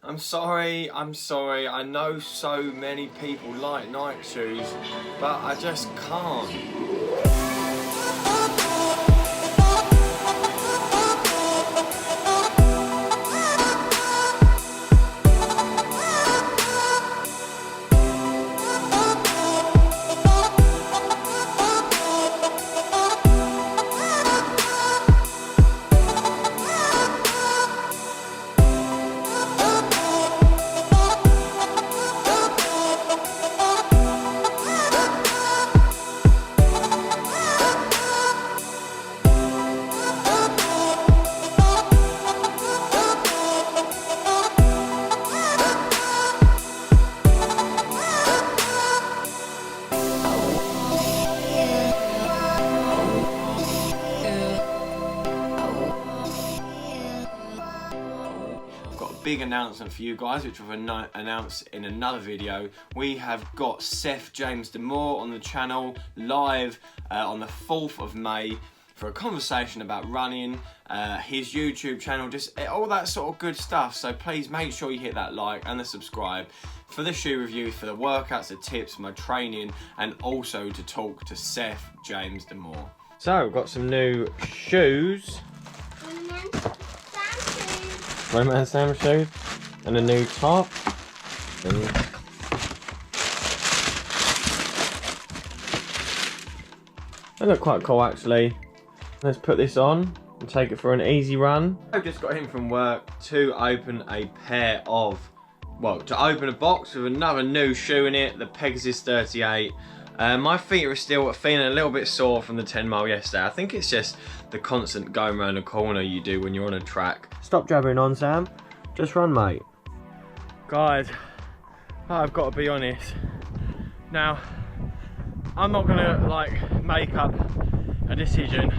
I'm sorry, I know so many people like Nike shoes, but I just can't. Big announcement for you guys, which we've announced in another video. We have got Seth James Demore on the channel live on the 4th of May for a conversation about running, his YouTube channel, just all that sort of good stuff. So please make sure you hit that like and the subscribe for the shoe reviews, for the workouts, the tips, my training, and also to talk to Seth James Demore. So we've got some new shoes. Romance Sam shoes and a new top. They look quite cool actually. Let's put this on and take it for an easy run. I've just got in from work to open a pair of, well, to open a box with another new shoe in it, the Pegasus 38. My feet are still feeling a little bit sore from the 10 mile yesterday. I think it's just the constant going around the corner you do when you're on a track. Stop jabbering on, Sam. Just run, mate. Guys, I've got to be honest. Now, I'm not gonna like make up a decision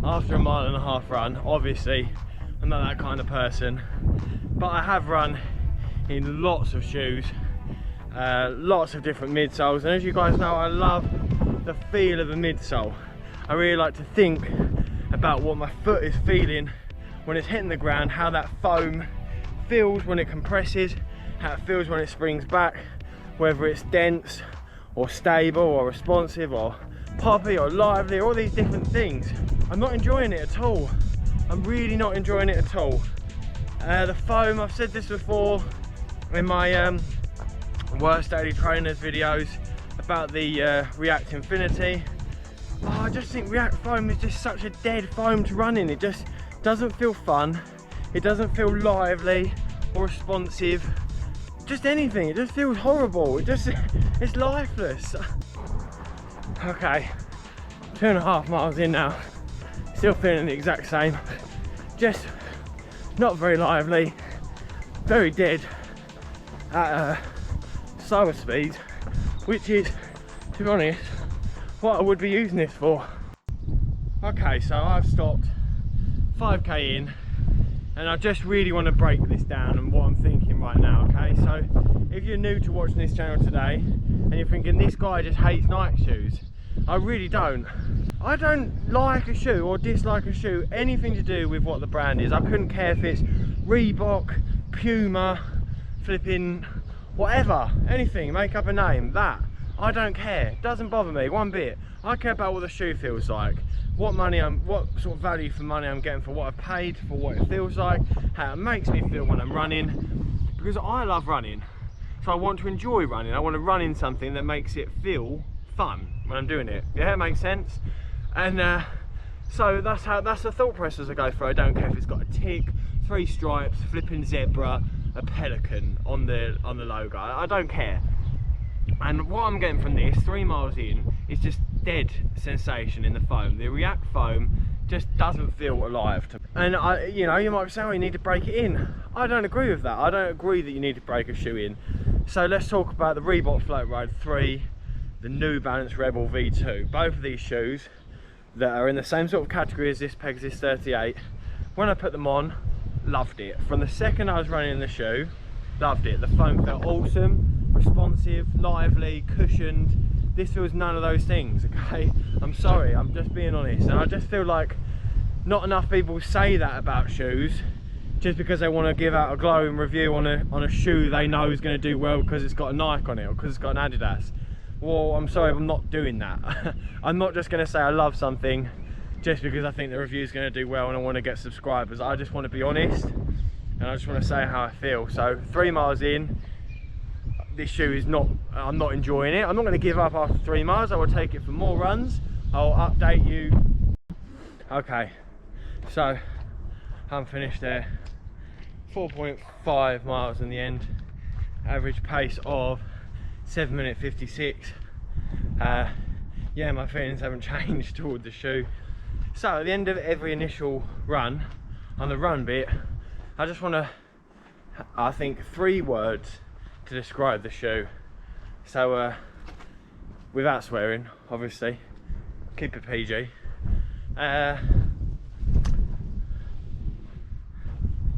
after a 1.5 mile run. Obviously, I'm not that kind of person. But I have run in lots of shoes. Lots of different midsoles, and as you guys know, I love the feel of a midsole. I really like to think about what my foot is feeling when it's hitting the ground, how that foam feels when it compresses, how it feels when it springs back, whether it's dense or stable or responsive or poppy or lively, all these different things. I'm not enjoying it at all. I'm really not enjoying it at all. The foam, I've said this before in my worst daily trainers videos about the React Infinity. Oh, I just think React foam is just such a dead foam to run in. It just doesn't feel fun. It doesn't feel lively or responsive. Just anything. It just feels horrible. It's lifeless. Okay, 2.5 miles in now. Still feeling the exact same. Just not very lively. Very dead at slower speed, which is, to be honest, what I would be using this for. Okay, so I've stopped 5k in and I just really want to break this down and what I'm thinking right now. Okay, so if you're new to watching this channel today and you're thinking this guy just hates Nike shoes, I really don't. I don't like a shoe or dislike a shoe anything to do with what the brand is. I couldn't care if it's Reebok, Puma, flipping whatever, anything, make up a name, that. I don't care, it doesn't bother me one bit. I care about what the shoe feels like, what sort of value for money I'm getting for what I've paid, for what it feels like, how it makes me feel when I'm running, because I love running. So I want to enjoy running. I want to run in something that makes it feel fun when I'm doing it. Yeah, it makes sense. And so that's the thought process I go through. I don't care if it's got a tick, 3 stripes, flipping zebra, a pelican on the logo. I don't care. And what I'm getting from this 3 miles in is just dead sensation in the foam. The React foam just doesn't feel alive to me. And you know, you might say, oh, you need to break it in. I don't agree with that. I don't agree that you need to break a shoe in. So let's talk about the Reebok Floatride 3, the New Balance Rebel V2. Both of these shoes that are in the same sort of category as this Pegasus 38. When I put them on, loved it. From the second I was running in the shoe, loved it. The foam felt awesome, responsive, lively, cushioned. This feels none of those things, okay? I'm sorry, I'm just being honest. And I just feel like not enough people say that about shoes just because they want to give out a glowing review on a shoe they know is going to do well because it's got a Nike on it or because it's got an Adidas. Well, I'm sorry, I'm not doing that. I'm not just going to say I love something just because I think the review is going to do well and I want to get subscribers. I just want to be honest and I just want to say how I feel. So 3 miles in, this shoe is not, I'm not enjoying it. I'm not going to give up after 3 miles. I will take it for more runs. I'll update you. Okay, so I'm finished there. 4.5 miles in the end. Average pace of 7 minute 56. Yeah, my feelings haven't changed toward the shoe. So at the end of every initial run, on the run bit, I just want to, I think, 3 words to describe the shoe. So without swearing, obviously, keep it PG.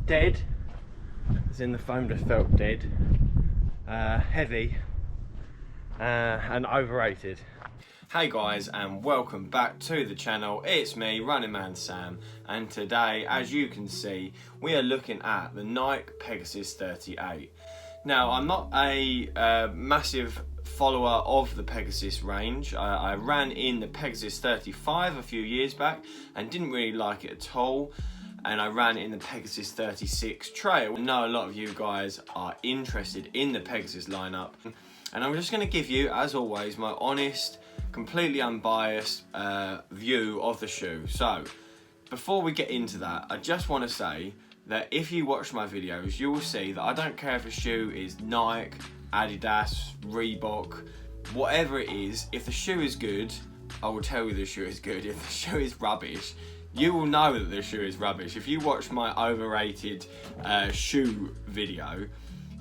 Dead, as in the foam just felt dead. Heavy, and overrated. Hey guys, and welcome back to the channel. It's me, Running Man Sam, and today, as you can see, we are looking at the Nike Pegasus 38. Now, I'm not a massive follower of the Pegasus range. I ran in the Pegasus 35 a few years back and didn't really like it at all. And I ran in the Pegasus 36 trail. I know a lot of you guys are interested in the Pegasus lineup, and I'm just going to give you, as always, my honest, completely unbiased view of the shoe. So before we get into that, I just want to say that if you watch my videos, you will see that I don't care if a shoe is Nike, Adidas, Reebok, whatever it is. If the shoe is good, I will tell you the shoe is good. If the shoe is rubbish, you will know that the shoe is rubbish. If you watch my overrated shoe video,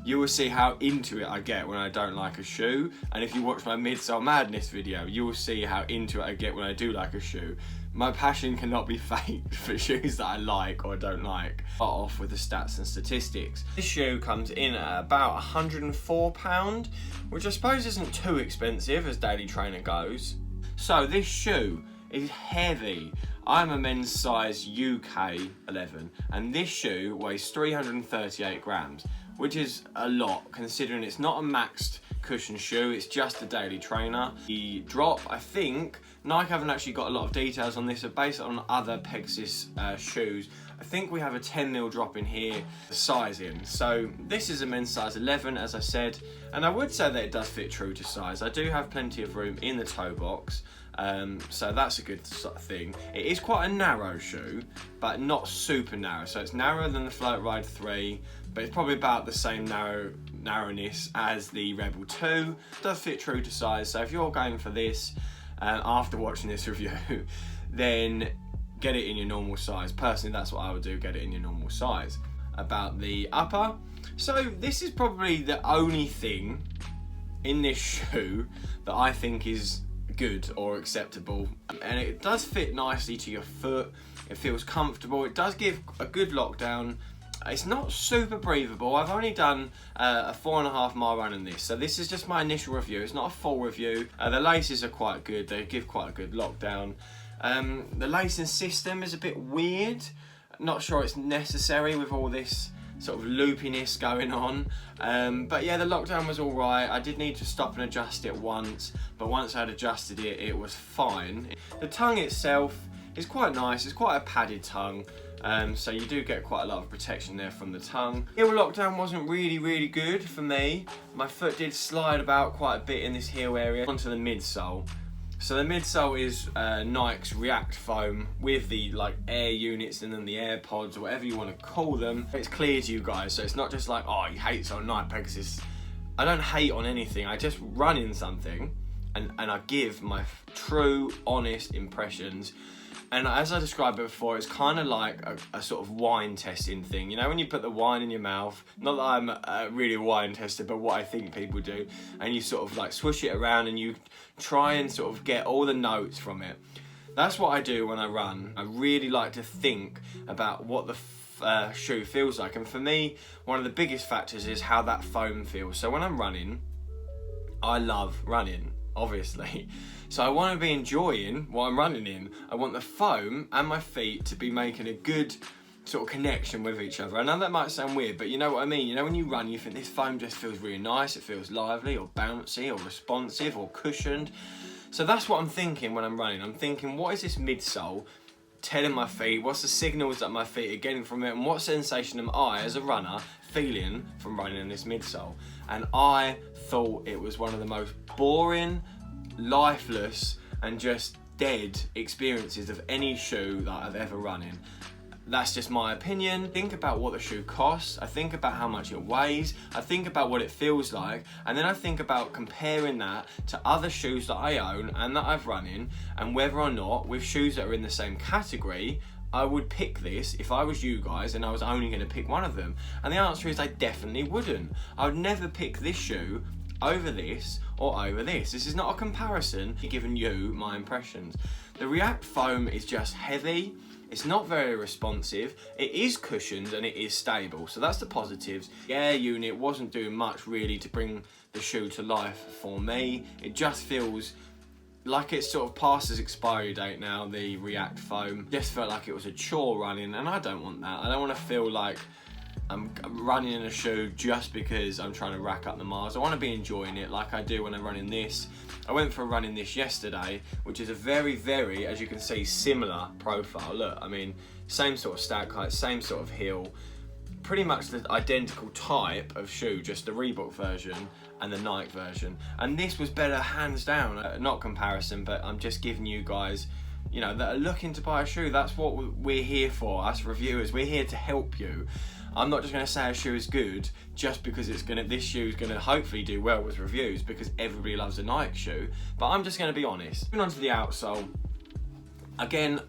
you will see how into it I get when I don't like a shoe. And if you watch my Midsole Madness video, you will see how into it I get when I do like a shoe. My passion cannot be faked for shoes that I like or don't like. Start off with the stats and statistics. This shoe comes in at about £104, which I suppose isn't too expensive as daily trainer goes. So this shoe is heavy. I'm a men's size UK 11, and this shoe weighs 338 grams, which is a lot considering it's not a maxed cushion shoe, it's just a daily trainer. The drop, I think, Nike haven't actually got a lot of details on this, so based on other Pegasus shoes, I think we have a 10mm drop in here, the sizing. So this is a men's size 11, as I said, and I would say that it does fit true to size. I do have plenty of room in the toe box, so that's a good sort of thing. It is quite a narrow shoe, but not super narrow. So it's narrower than the Floatride 3, but it's probably about the same narrowness as the Rebel 2. It does fit true to size, so if you're going for this, after watching this review, then get it in your normal size. Personally, that's what I would do, get it in your normal size. About the upper, so this is probably the only thing in this shoe that I think is good or acceptable, and it does fit nicely to your foot. It feels comfortable. It does give a good lockdown. It's not super breathable. I've only done a 4.5 mile run in this, so this is just my initial review. It's not a full review. The laces are quite good. They give quite a good lockdown. The lacing system is a bit weird. Not sure it's necessary with all this sort of loopiness going on, but yeah, the lockdown was all right. I did need to stop and adjust it once, but once I'd adjusted it, it was fine. The tongue itself is quite nice. It's quite a padded tongue, so you do get quite a lot of protection there from the tongue. Heel lockdown wasn't really good for me. My foot did slide about quite a bit in this heel area. Onto the midsole. So the midsole is Nike's React foam with the air units and then the air pods, or whatever you want to call them. It's clear to you guys, so it's not just like, oh, you hate on Nike Pegasus. I don't hate on anything. I just run in something and I give my true, honest impressions. And as I described it before, it's kind of like a sort of wine testing thing. You know, when you put the wine in your mouth, not that I'm really a wine tester, but what I think people do, and you sort of swoosh it around and you try and sort of get all the notes from it. That's what I do when I run. I really like to think about what the shoe feels like. And for me, one of the biggest factors is how that foam feels. So when I'm running, I love running, obviously. So I want to be enjoying what I'm running in. I want the foam and my feet to be making a good sort of connection with each other. I know that might sound weird, but you know what I mean. You know, when you run, you think this foam just feels really nice. It feels lively or bouncy or responsive or cushioned. So that's what I'm thinking when I'm running. I'm thinking, what is this midsole telling my feet? What's the signals that my feet are getting from it? And what sensation am I, as a runner, feeling from running in this midsole? And I thought it was one of the most boring, lifeless, and just dead experiences of any shoe that I've ever run in. That's just my opinion. Think about what the shoe costs. I think about how much it weighs. I think about what it feels like. And then I think about comparing that to other shoes that I own and that I've run in, and whether or not, with shoes that are in the same category, I would pick this if I was you guys and I was only going to pick one of them. And the answer is I definitely wouldn't. I would never pick this shoe over this or over this. This is not a comparison, giving you my impressions. The React foam is just heavy. It's not very responsive. It is cushioned and it is stable, so that's the positives. The air unit wasn't doing much really to bring the shoe to life for me. It just feels like it's sort of past its expiry date now, the React foam. Just felt like it was a chore running, and I don't want that. I don't want to feel like I'm running in a shoe just because I'm trying to rack up the miles. I want to be enjoying it like I do when I'm running this. I went for a run in this yesterday, which is a very, very, as you can see, similar profile. Look, I mean, same sort of stack height, same sort of heel, pretty much the identical type of shoe, just the Reebok version and the Nike version. And this was better, hands down. Not comparison, but I'm just giving you guys, you know, that are looking to buy a shoe. That's what we're here for, us reviewers. We're here to help you. I'm not just going to say a shoe is good just because this shoe is going to hopefully do well with reviews because everybody loves a Nike shoe, but I'm just going to be honest. Moving on to the outsole. Again,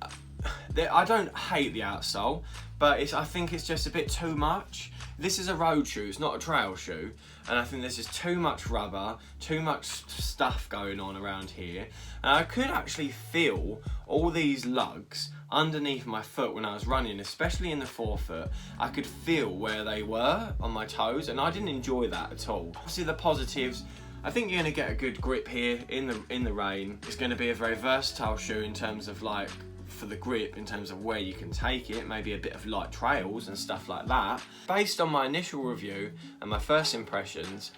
I don't hate the outsole, but I think it's just a bit too much. This is a road shoe, it's not a trail shoe, and I think there's just too much rubber, too much stuff going on around here, and I could actually feel all these lugs underneath my foot when I was running, especially in the forefoot. I could feel where they were on my toes, and I didn't enjoy that at all. Obviously the positives, I think you're going to get a good grip here in the rain. It's going to be a very versatile shoe in terms of like, for the grip, in terms of where you can take it, maybe a bit of light trails and stuff like that. Based on my initial review and my first impressions,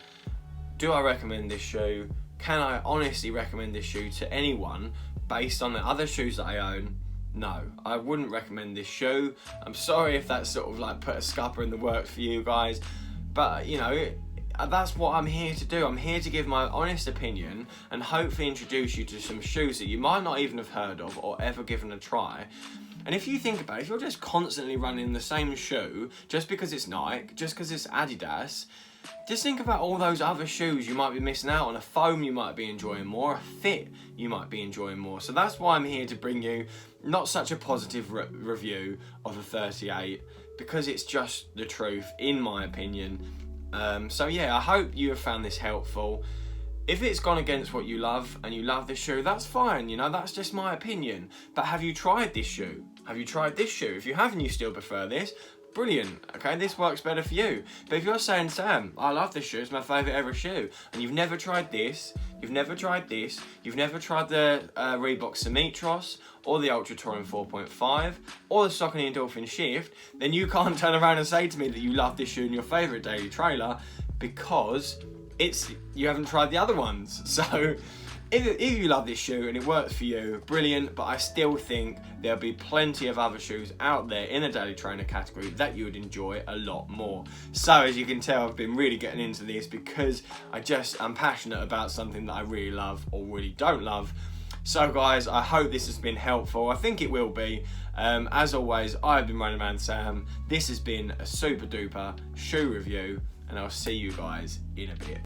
do I recommend this shoe? Can I honestly recommend this shoe to anyone based on the other shoes that I own? No, I wouldn't recommend this shoe. I'm sorry if that's sort of like put a scupper in the works for you guys, but you know, that's what I'm here to do. I'm here to give my honest opinion and hopefully introduce you to some shoes that you might not even have heard of or ever given a try. And if you think about it, if you're just constantly running the same shoe just because it's Nike, just because it's Adidas, just think about all those other shoes you might be missing out on. A foam you might be enjoying more, a fit you might be enjoying more. So that's why I'm here to bring you not such a positive review of a 38, because it's just the truth in my opinion. So yeah, I hope you have found this helpful. If it's gone against what you love and you love this shoe, that's fine, you know, that's just my opinion. But have you tried this shoe? Have you tried this shoe? If you haven't, you still prefer this, brilliant, okay, this works better for you. But if you're saying, Sam, I love this shoe, it's my favourite ever shoe, and you've never tried this, you've never tried this, you've never tried the Reebok Symmetros, or the Ultra Touring 4.5, or the Saucony Endorphin Shift, then you can't turn around and say to me that you love this shoe and your favourite daily trailer, because you haven't tried the other ones. So if you love this shoe and it works for you, brilliant, but I still think there'll be plenty of other shoes out there in the daily trainer category that you would enjoy a lot more. So as you can tell, I've been really getting into this because I'm passionate about something that I really love or really don't love. So guys, I hope this has been helpful. I think it will be. As always, I've been Running Man Sam. This has been a super duper shoe review, and I'll see you guys in a bit.